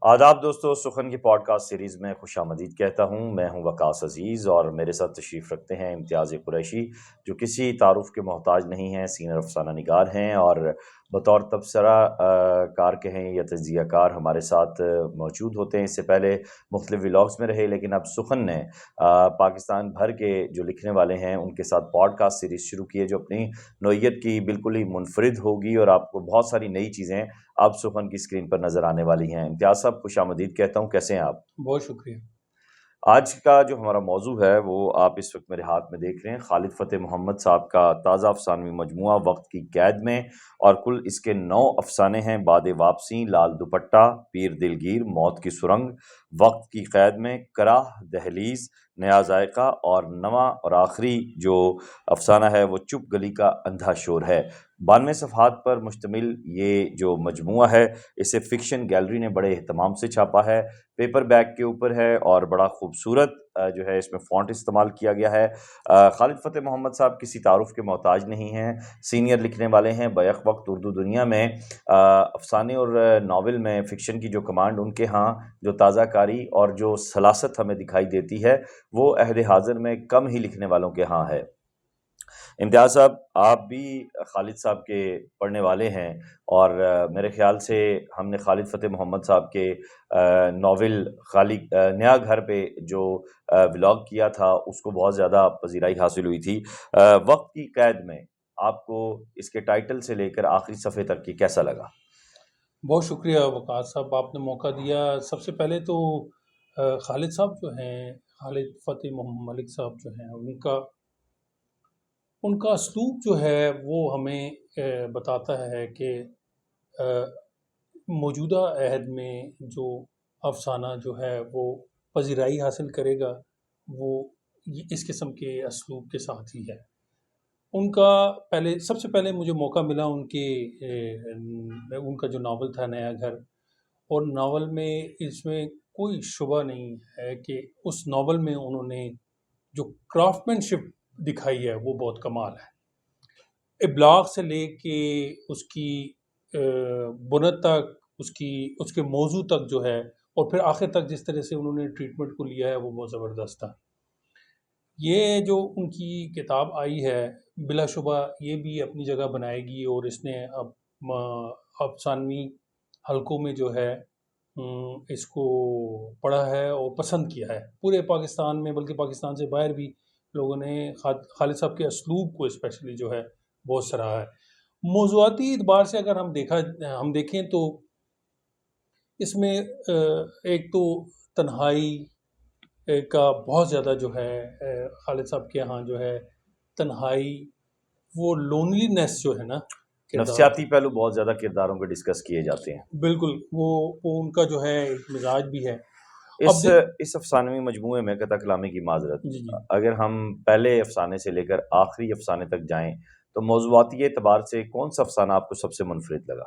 آداب دوستو، سخن کی پوڈ کاسٹ سیریز میں خوش آمدید کہتا ہوں۔ میں ہوں وقاص عزیز اور میرے ساتھ تشریف رکھتے ہیں امتیاز قریشی، جو کسی تعارف کے محتاج نہیں ہیں، سینئر افسانہ نگار ہیں اور بطور تبصرہ کار کہیں یا تجزیہ کار ہمارے ساتھ موجود ہوتے ہیں۔ اس سے پہلے مختلف ولاگز میں رہے، لیکن اب سخن نے پاکستان بھر کے جو لکھنے والے ہیں ان کے ساتھ پوڈ کاسٹ سیریز شروع کی ہے، جو اپنی نوعیت کی بالکل ہی منفرد ہوگی اور آپ کو بہت ساری نئی چیزیں اب سخن کی اسکرین پر نظر آنے والی ہیں۔ امتیاز صاحب، خوش آمدید کہتا ہوں، کیسے ہیں آپ؟ بہت شکریہ۔ آج کا جو ہمارا موضوع ہے وہ آپ اس وقت میرے ہاتھ میں دیکھ رہے ہیں، خالد فتح محمد صاحب کا تازہ افسانوی مجموعہ وقت کی قید میں، اور کل اس کے 9 افسانے ہیں: باد واپسی، لال دوپٹہ، پیر دلگیر، موت کی سرنگ، وقت کی قید میں، کراہ، دہلیز، نیا ذائقہ، اور نواں اور آخری جو افسانہ ہے وہ چپ گلی کا اندھا شور ہے۔ 92 صفحات پر مشتمل یہ جو مجموعہ ہے اسے فکشن گیلری نے بڑے اہتمام سے چھاپا ہے، پیپر بیک کے اوپر ہے اور بڑا خوبصورت جو ہے اس میں فونٹ استعمال کیا گیا ہے۔ خالد فتح محمد صاحب کسی تعارف کے محتاج نہیں ہیں، سینئر لکھنے والے ہیں، بیک وقت اردو دنیا میں افسانے اور ناول میں فکشن کی جو کمانڈ ان کے ہاں، جو تازہ کاری اور جو سلاست ہمیں دکھائی دیتی ہے وہ عہد حاضر میں کم ہی لکھنے والوں کے ہاں ہے۔ امتیاز صاحب، آپ بھی خالد صاحب کے پڑھنے والے ہیں اور میرے خیال سے ہم نے خالد فتح محمد صاحب کے ناول خالد نیا گھر پہ جو ولاگ کیا تھا اس کو بہت زیادہ پذیرائی حاصل ہوئی تھی۔ وقت کی قید میں آپ کو اس کے ٹائٹل سے لے کر آخری صفحے تک کی کیسا لگا؟ بہت شکریہ وقاص صاحب، آپ نے موقع دیا۔ سب سے پہلے تو خالد صاحب جو ہیں، خالد فتح محمد ملک صاحب جو ہیں، ان کا اسلوب جو ہے وہ ہمیں بتاتا ہے کہ موجودہ عہد میں جو افسانہ جو ہے وہ پذیرائی حاصل کرے گا وہ اس قسم کے اسلوب کے ساتھ ہی ہے۔ ان کا سب سے پہلے مجھے موقع ملا ان کا جو ناول تھا نیا گھر، اور ناول میں اس میں کوئی شبہ نہیں ہے کہ اس ناول میں انہوں نے جو کرافٹ شپ دکھائی ہے وہ بہت کمال ہے۔ ابلاغ سے لے کے اس کی بنت تک، اس کے موضوع تک جو ہے، اور پھر آخر تک جس طرح سے انہوں نے ٹریٹمنٹ کو لیا ہے وہ بہت زبردست تھا۔ یہ جو ان کی کتاب آئی ہے بلا شبہ یہ بھی اپنی جگہ بنائے گی، اور اس نے اب افسانوی حلقوں میں جو ہے اس کو پڑھا ہے اور پسند کیا ہے پورے پاکستان میں، بلکہ پاکستان سے باہر بھی لوگوں نے خالد صاحب کے اسلوب کو اسپیشلی جو ہے بہت سراہا ہے۔ موضوعاتی اعتبار سے اگر ہم دیکھیں تو اس میں ایک تو تنہائی کا بہت زیادہ جو ہے خالد صاحب کے ہاں جو ہے تنہائی، وہ لونلی نیس جو ہے نا، نفسیاتی پہلو بہت زیادہ کرداروں کے ڈسکس کیے جاتے ہیں۔ بالکل وہ ان کا جو ہے ایک مزاج بھی ہے۔ اس افسانوی مجموعے میں، قطع کلامی کی معذرت، جی اگر ہم پہلے افسانے سے لے کر آخری افسانے تک جائیں تو موضوعاتی اعتبار سے کون سا افسانہ آپ کو سب سے منفرد لگا؟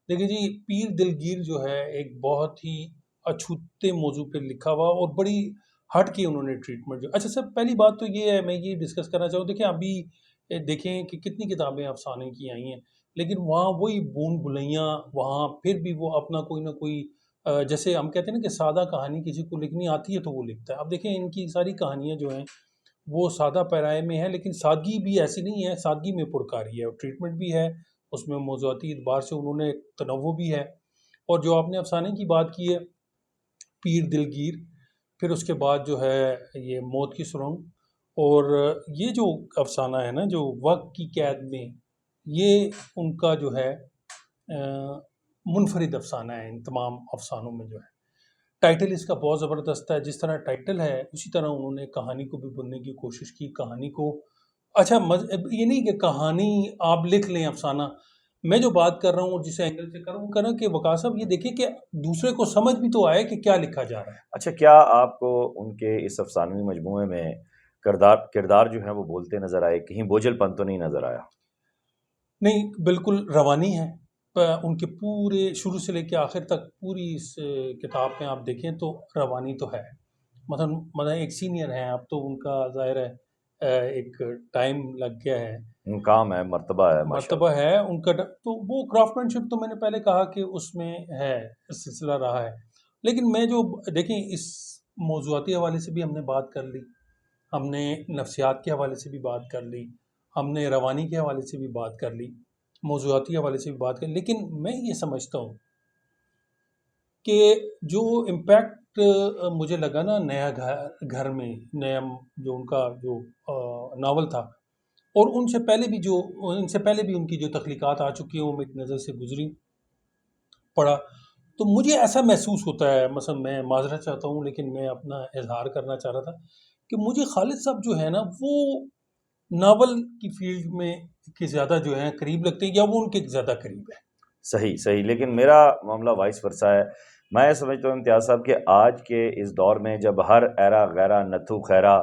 دیکھیں جی، پیر دلگیر جو ہے ایک بہت ہی اچھوتے موضوع پہ لکھا ہوا اور بڑی ہٹ کے انہوں نے ٹریٹمنٹ اچھا سر، پہلی بات تو یہ ہے، میں یہ ڈسکس کرنا چاہوں، دیکھیں ابھی دیکھیں کہ کتنی کتابیں افسانے کی آئی ہیں، لیکن وہاں وہی بون بلیاں، وہاں پھر بھی وہ اپنا کوئی نہ کوئی جیسے ہم کہتے ہیں نا کہ سادہ کہانی کسی کو لکھنی آتی ہے تو وہ لکھتا ہے۔ اب دیکھیں ان کی ساری کہانیاں جو ہیں وہ سادہ پیرائے میں ہے، لیکن سادگی بھی ایسی نہیں ہے، سادگی میں پرکاری ہے اور ٹریٹمنٹ بھی ہے اس میں، موضوعاتی اعتبار سے انہوں نے تنوع بھی ہے۔ اور جو آپ نے افسانے کی بات کی ہے، پیر دلگیر، پھر اس کے بعد جو ہے یہ موت کی سرنگ، اور یہ جو افسانہ ہے نا جو وقت کی قید میں، یہ ان کا جو ہے منفرد افسانہ ہے ان تمام افسانوں میں جو ہے۔ ٹائٹل اس کا بہت زبردست ہے، جس طرح ٹائٹل ہے اسی طرح انہوں نے کہانی کو بھی بننے کی کوشش کی، کہانی کو اچھا یہ نہیں کہ کہانی آپ لکھ لیں افسانہ، میں جو بات کر رہا ہوں جس اینگل سے کر رہا ہوں کہنا کہ وقاص صاحب یہ دیکھیں کہ دوسرے کو سمجھ بھی تو آئے کہ کیا لکھا جا رہا ہے۔ اچھا، کیا آپ کو ان کے اس افسانوی مجموعے میں کردار جو ہیں وہ بولتے نظر آئے؟ کہیں بوجھل پن تو نہیں نظر آیا؟ نہیں، بالکل روانی ہے ان کے پورے شروع سے لے کے آخر تک، پوری اس کتاب میں آپ دیکھیں تو روانی تو ہے۔ مثلا ایک سینئر ہیں اب تو ان کا ظاہر ہے ایک ٹائم لگ گیا ہے، مقام ہے، مرتبہ ہے، مرتبہ ہے ان کا، تو وہ کرافٹ مین شپ تو میں نے پہلے کہا کہ اس میں ہے، سلسلہ رہا ہے۔ لیکن میں جو دیکھیں اس موضوعاتی حوالے سے بھی ہم نے بات کر لی، ہم نے نفسیات کے حوالے سے بھی بات کر لی، ہم نے روانی کے حوالے سے بھی بات کر لی، موضوعاتی حوالے سے بھی بات کر لی، لیکن میں یہ سمجھتا ہوں کہ جو امپیکٹ مجھے لگا نا نیا گھر میں، نیا جو ان کا جو ناول تھا، اور ان سے پہلے بھی ان کی جو تخلیقات آ چکی ہیں وہ میری نظر سے گزری پڑا، تو مجھے ایسا محسوس ہوتا ہے، مثلا میں معذرت چاہتا ہوں لیکن میں اپنا اظہار کرنا چاہ رہا تھا کہ مجھے خالد صاحب جو ہے نا وہ ناول کی فیلڈ میں کے زیادہ جو ہیں قریب لگتے ہیں، یا وہ ان کے زیادہ قریب ہے۔ صحیح صحیح، لیکن میرا معاملہ وائس ورثہ ہے۔ میں سمجھتا ہوں امتیاز صاحب کہ آج کے اس دور میں جب ہر ایرا غیرہ نتھو خیرہ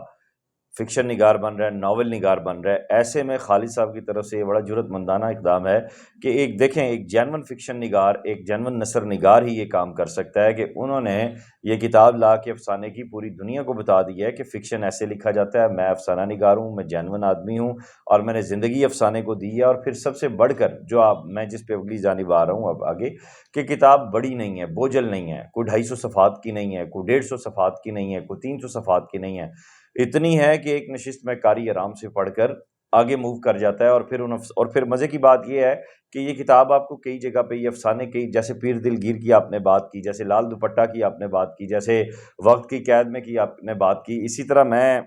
فکشن نگار بن رہا ہے، ناول نگار بن رہا ہے، ایسے میں خالد صاحب کی طرف سے یہ بڑا جرأت مندانہ اقدام ہے کہ ایک دیکھیں، ایک جینون فکشن نگار، ایک جینون نثر نگار ہی یہ کام کر سکتا ہے کہ انہوں نے یہ کتاب لا کے افسانے کی پوری دنیا کو بتا دی ہے کہ فکشن ایسے لکھا جاتا ہے، میں افسانہ نگار ہوں، میں جینون آدمی ہوں، اور میں نے زندگی افسانے کو دی ہے۔ اور پھر سب سے بڑھ کر جو میں جس پہ اگلی جانب آ رہا ہوں اب آگے، کہ کتاب بڑی نہیں ہے، بوجھل نہیں ہے، کوئی 250 صفحات کی نہیں ہے، کوئی 150 صفحات کی نہیں ہے، کوئی 300 صفحات کی نہیں ہے، اتنی ہے کہ ایک نشست میں قاری آرام سے پڑھ کر آگے موو کر جاتا ہے۔ اور پھر مزے کی بات یہ ہے کہ یہ کتاب آپ کو کئی جگہ پہ یہ افسانے کئی، جیسے پیر دلگیر کی آپ نے بات کی، جیسے لال دوپٹہ کی آپ نے بات کی، جیسے وقت کی قید میں کی آپ نے بات کی، اسی طرح میں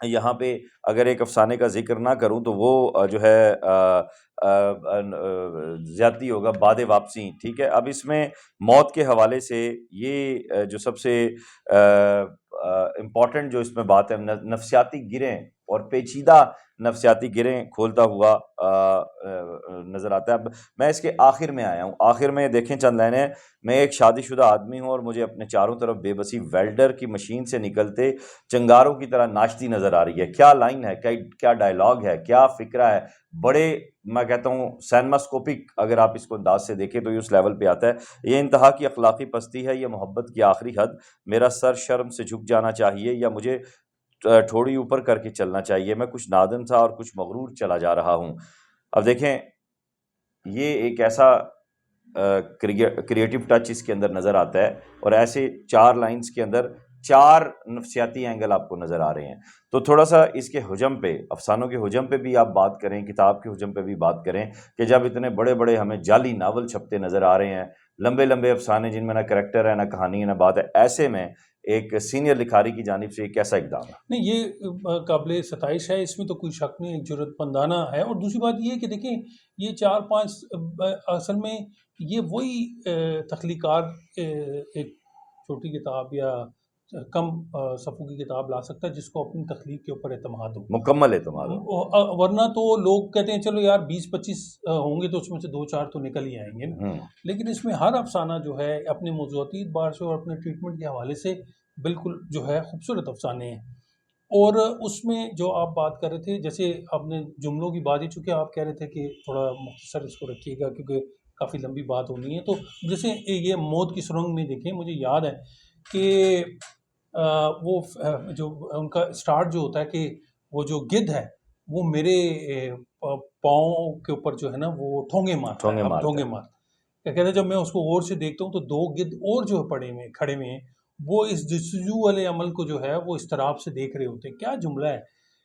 یہاں پہ اگر ایک افسانے کا ذکر نہ کروں تو وہ جو ہے زیادتی ہوگا، باد واپسی، ٹھیک ہے۔ اب اس میں موت کے حوالے سے یہ جو سب سے امپورٹنٹ جو اس میں بات ہے، نفسیاتی گرہیں اور پیچیدہ نفسیاتی گرہیں کھولتا ہوا نظر آتا ہے۔ اب میں اس کے آخر میں آیا ہوں، آخر میں دیکھیں چند لائنیں، میں ایک شادی شدہ آدمی ہوں اور مجھے اپنے چاروں طرف بے بسی ویلڈر کی مشین سے نکلتے چنگاروں کی طرح ناچتی نظر آ رہی ہے۔ کیا لائن ہے، کیا ڈائلاگ ہے، کیا فکرہ ہے، بڑے میں کہتا ہوں سینماسکوپک اگر آپ اس کو انداز سے دیکھیں تو یہ اس لیول پہ آتا ہے۔ یہ انتہا کی اخلاقی پستی ہے، یہ محبت کی آخری حد، میرا سر شرم سے جھک جانا چاہیے یا مجھے تھوڑی اوپر کر کے چلنا چاہیے، میں کچھ نادم تھا اور کچھ مغرور چلا جا رہا ہوں۔ اب دیکھیں یہ ایک ایسا کریٹو ٹچ اس کے اندر نظر آتا ہے، اور ایسے 4 لائنز کے اندر 4 نفسیاتی اینگل آپ کو نظر آ رہے ہیں۔ تو تھوڑا سا اس کے حجم پہ، افسانوں کے حجم پہ بھی آپ بات کریں، کتاب کے حجم پہ بھی بات کریں کہ جب اتنے بڑے بڑے ہمیں جعلی ناول چھپتے نظر آ رہے ہیں، لمبے لمبے افسانے جن میں نہ کریکٹر ہے، نہ کہانی ہے، نہ بات ہے، ایسے میں ایک سینئر لکھاری کی جانب سے ایک کیسا اقدام ہے؟ نہیں، یہ قابل ستائش ہے، اس میں تو کوئی شک نہیں، ایک جرأت مندانہ ہے۔ اور دوسری بات یہ ہے کہ دیکھیں یہ 4-5 اصل میں یہ وہی تخلیقات ایک چھوٹی کتاب یا کم صفحوں کی کتاب لا سکتا ہے جس کو اپنی تخلیق کے اوپر اعتماد ہو، مکمل اعتماد ہو۔ ورنہ تو لوگ کہتے ہیں چلو یار 20-25 ہوں گے تو اس میں سے 2-4 تو نکل ہی آئیں گے نا، لیکن اس میں ہر افسانہ جو ہے اپنے موضوعاتی اعتبار سے اور اپنے ٹریٹمنٹ کے حوالے سے بالکل جو ہے خوبصورت افسانے ہیں۔ اور اس میں جو آپ بات کر رہے تھے، جیسے آپ نے جملوں کی بات ہی، چونکہ آپ کہہ رہے تھے کہ تھوڑا مختصر اس کو رکھیے گا کیونکہ کافی لمبی بات ہونی ہے، تو جیسے یہ موت کی سرنگ میں دیکھیں، مجھے یاد ہے کہ وہ جو ان کا اسٹارٹ جو ہوتا ہے کہ وہ جو گدھ ہے وہ میرے پاؤں کے اوپر جو ہے نا وہ ٹھونگے مارتا ہے، اب ٹھونگے مارتا ہے، کیا کہتے ہیں، جب میں اس کو غور سے دیکھتا ہوں تو 2 گدھ اور جو کھڑے ہوئے ہیں، وہ اس جستجو والے عمل کو جو ہے وہ اضطراب سے دیکھ رہے ہوتے ہیں۔ کیا جملہ ہے!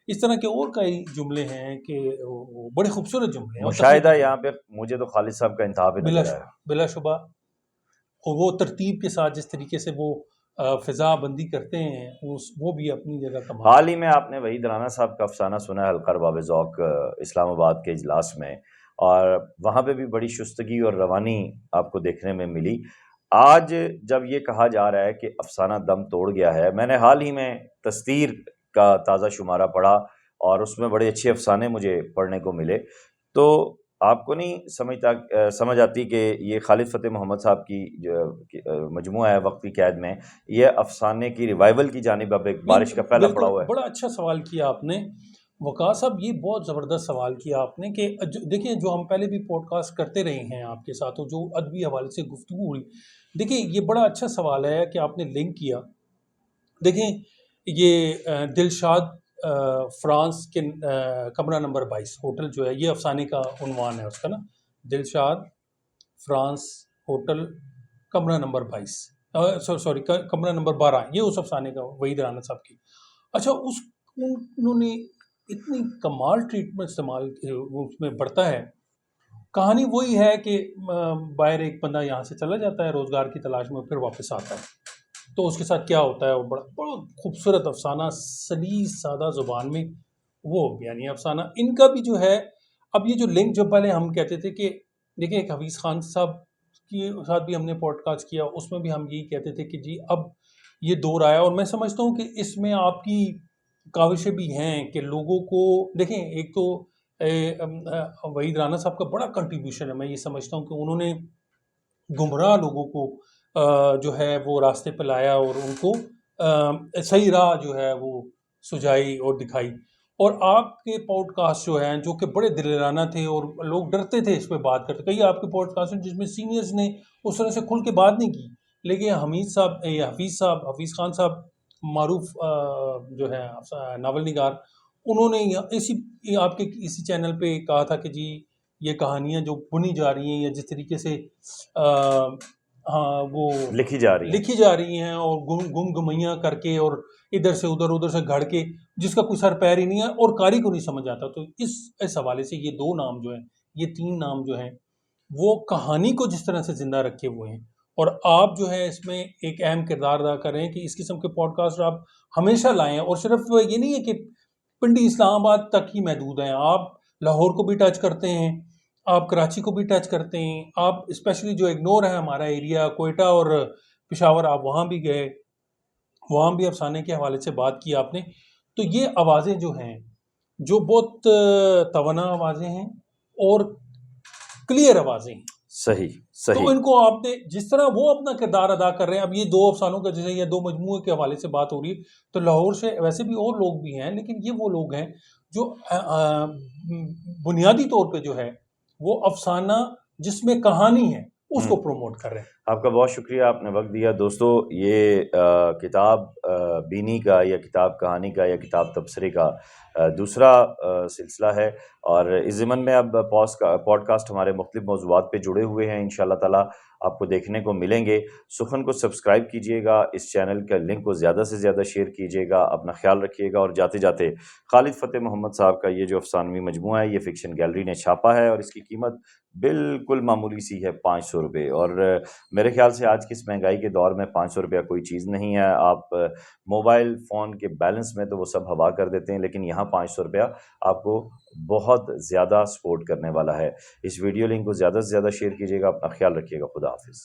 اس طرح کے اور کئی جملے ہیں کہ وہ بڑے خوبصورت جملے ہیں، اور مشاہدہ یہاں پہ مجھے تو خالد صاحب کا انتہا پہ نظر آیا۔ بلا شبہ، اور وہ ترتیب کے ساتھ جس طریقے سے وہ فضا بندی کرتے ہیں وہ بھی اپنی جگہ کمال ہے۔ حال ہی میں آپ نے وحید رانا صاحب کا افسانہ سنا ہے حلقہ ارباب ذوق اسلام آباد کے اجلاس میں، اور وہاں پہ بھی بڑی شستگی اور روانی آپ کو دیکھنے میں ملی۔ آج جب یہ کہا جا رہا ہے کہ افسانہ دم توڑ گیا ہے، میں نے حال ہی میں تستیر کا تازہ شمارہ پڑھا اور اس میں بڑے اچھے افسانے مجھے پڑھنے کو ملے، تو آپ کو نہیں سمجھ آتی کہ یہ خالد فتح محمد صاحب کی جو مجموعہ ہے وقت کی قید میں، یہ افسانے کی ریوائول کی جانب اب ایک بارش کا پہلا پڑا ہوا ہے۔ بڑا اچھا سوال کیا آپ نے وقاص صاحب، یہ بہت زبردست سوال کیا آپ نے کہ دیکھیں جو ہم پہلے بھی پوڈ کاسٹ کرتے رہے ہیں آپ کے ساتھ، جو ادبی حوالے سے گفتگو ہوئی، دیکھیں یہ بڑا اچھا سوال ہے کہ آپ نے لنک کیا۔ دیکھیں یہ دلشاد فرانس کے کمرہ نمبر 22 ہوٹل جو ہے، یہ افسانے کا عنوان ہے اس کا نا، دلشاد فرانس ہوٹل کمرہ نمبر 22۔ سوری کمرہ نمبر 12، یہ اس افسانے کا وحید رانا صاحب کی. اچھا انہوں نے اتنی کمال ٹریٹمنٹ استعمال اس میں بڑھتا ہے. کہانی وہی ہے کہ باہر ایک بندہ یہاں سے چلا جاتا ہے روزگار کی تلاش میں، پھر واپس آتا ہے. تو اس کے ساتھ کیا ہوتا ہے، وہ بڑا بڑا خوبصورت افسانہ سلیس سادہ زبان میں وہ یعنی افسانہ. ان کا بھی جو ہے، اب یہ جو لنک جو پہلے ہم کہتے تھے کہ دیکھیں ایک حفیظ خان صاحب کے ساتھ بھی ہم نے پوڈ کاسٹ کیا، اس میں بھی ہم یہی کہتے تھے کہ جی اب یہ دور آیا. اور میں سمجھتا ہوں کہ اس میں آپ کی کاوشیں بھی ہیں کہ لوگوں کو دیکھیں. ایک تو وحید رانا صاحب کا بڑا کنٹریبیوشن ہے، میں یہ سمجھتا ہوں کہ انہوں نے گمراہ لوگوں کو جو ہے وہ راستے پہ لایا اور ان کو صحیح راہ جو ہے وہ سجائی اور دکھائی. اور آپ کے پوڈ کاسٹ جو ہیں جو کہ بڑے دلرانہ تھے اور لوگ ڈرتے تھے اس پہ بات کرتے. کئی آپ کے پوڈ کاسٹ ہیں جس میں سینئرز نے اس طرح سے کھل کے بات نہیں کی، لیکن حفیظ خان صاحب معروف جو ہے ناول نگار، انہوں نے اسی آپ کے اسی چینل پہ کہا تھا کہ جی یہ کہانیاں جو بنی جا رہی ہیں یا جس طریقے سے ہاں وہ لکھی جا رہی ہیں اور گم گمیاں کر کے اور ادھر سے گھڑ کے جس کا کوئی سر پیر ہی نہیں ہے اور قاری کو نہیں سمجھ آتا. تو اس حوالے سے یہ 2 نام جو ہیں، یہ 3 نام جو ہیں وہ کہانی کو جس طرح سے زندہ رکھے ہوئے ہیں. اور آپ جو ہے اس میں ایک اہم کردار ادا کر رہے ہیں کہ اس قسم کے پوڈ کاسٹ آپ ہمیشہ لائیں. اور صرف یہ نہیں ہے کہ پنڈی اسلام آباد تک ہی محدود ہیں، آپ لاہور کو بھی ٹچ کرتے ہیں، آپ کراچی کو بھی ٹچ کرتے ہیں، آپ اسپیشلی جو اگنور ہے ہمارا ایریا کوئٹہ اور پشاور، آپ وہاں بھی گئے، وہاں بھی افسانے کے حوالے سے بات کی آپ نے. تو یہ آوازیں جو ہیں جو بہت توانا آوازیں ہیں اور کلیئر آوازیں ہیں. صحیح تو ان کو آپ نے جس طرح وہ اپنا کردار ادا کر رہے ہیں. اب یہ 2 افسانوں کا جیسے یہ 2 مجموعے کے حوالے سے بات ہو رہی ہے، تو لاہور سے ویسے بھی اور لوگ بھی ہیں، لیکن یہ وہ لوگ ہیں جو بنیادی طور پہ جو ہے وہ افسانہ جس میں کہانی ہے اس کو پروموٹ کر رہے ہیں. آپ کا بہت شکریہ، آپ نے وقت دیا. دوستو یہ کتاب بینی کا یا کتاب کہانی کا یا کتاب تبصرے کا دوسرا سلسلہ ہے، اور اس ضمن میں اب پوڈ کاسٹ ہمارے مختلف موضوعات پہ جڑے ہوئے ہیں، انشاءاللہ تعالی آپ کو دیکھنے کو ملیں گے. سخن کو سبسکرائب کیجئے گا، اس چینل کا لنک کو زیادہ سے زیادہ شیئر کیجئے گا، اپنا خیال رکھیے گا. اور جاتے جاتے خالد فتح محمد صاحب کا یہ جو افسانوی مجموعہ ہے یہ فکشن گیلری نے چھاپا ہے، اور اس کی قیمت بالکل معمولی سی ہے، 500 روپے. اور میرے خیال سے آج کی اس مہنگائی کے دور میں 500 روپیہ کوئی چیز نہیں ہے. آپ موبائل فون کے بیلنس میں تو وہ سب ہوا کر دیتے ہیں، لیکن یہاں 500 روپیہ آپ کو بہت زیادہ سپورٹ کرنے والا ہے. اس ویڈیو لنک کو زیادہ سے زیادہ شیئر کیجیے گا. اپنا خیال رکھیے گا. خدا حافظ.